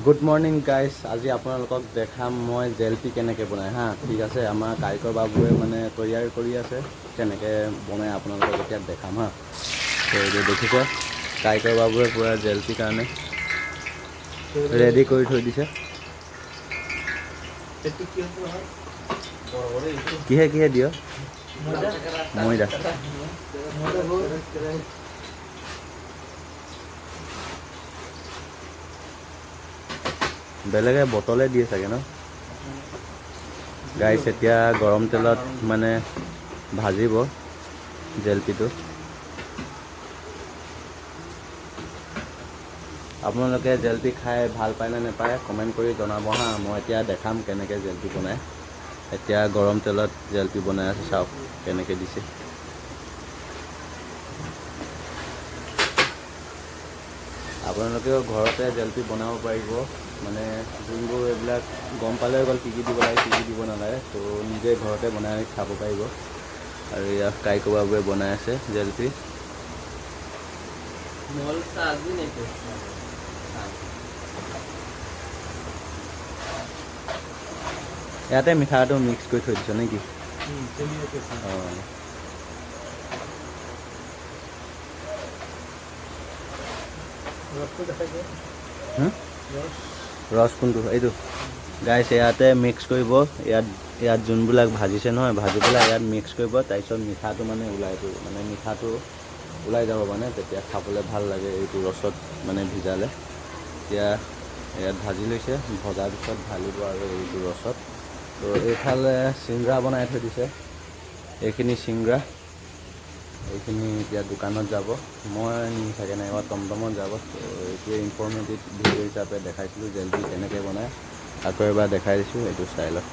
Good morning guys, আজি আপোনালোকক দেখাম মই জেলপি কেনেকৈ বনায় হা। ঠিক আছে, আমাৰ কাৰিকৰ বাবুৱে মানে তৈয়াৰ কৰি আছে, কেনেকৈ বনায় আপোনালোকক এতিয়া দেখাম হা। তো এইটো দেখিছে, কাৰিকৰ বাবুৱে পূৰা জেলপিৰ কাৰণে ৰেডি কৰি থৈ দিছে। কিহে কিহে দিয়? ময়দা। বেলেগে বটলে দিয়ে চাগে ন। গাইছ এতিয়া গৰম তেলত মানে ভাজিব জেলপিটো। আপোনালোকে জেলপি খাই ভাল পায় নে নাপায় কমেণ্ট কৰি জনাব হা। মই এতিয়া দেখাম কেনেকৈ জেলপি বনায়। এতিয়া গৰম তেলত জেলপি বনাই আছে, চাওক কেনেকৈ দিছে। আপোনালোকেও ঘৰতে জেলপি বনাব পাৰিব, মানে যোনবোৰ এইবিলাক গম পালে গ'ল কি দিব লাগে কি দিব নালাগে, তো নিজে ঘৰতে বনাই খাব পাৰিব। আৰু ইয়াত কাৰিকৰ বাবুৱে বনাই আছে জেলপি। ইয়াতে মিঠাটো মিক্স কৰি থৈ দিছ নেকি? অঁ, ৰস কোনটো? এইটো গাইছ ইয়াতে মিক্স কৰিব। ইয়াত যোনবিলাক ভাজিছে নহয়, ভাজি পেলাই ইয়াত মিক্স কৰিব। তাৰপিছত মিঠাটো মানে মিঠাটো ওলাই যাব, মানে তেতিয়া খাবলৈ ভাল লাগে এইটো ৰসত মানে ভিজালে। এতিয়া ইয়াত ভাজি লৈছে, ভজাৰ পিছত ঢালিব আৰু এইটো ৰসত। তো এইফালে চিংৰা বনাই থৈ দিছে, এইখিনি চিংৰা। এইখিনি এতিয়া দোকানত যাব, মই নিচাগে নাইবা টমটমত যাব। তো এইটোৱে ইনফৰ্মেটিভ ভিডিঅ' হিচাপে দেখাইছিলোঁ জেলপি কেনেকৈ বনায়। আকৌ এবাৰ দেখাই দিছোঁ, এইটো চাই লওক।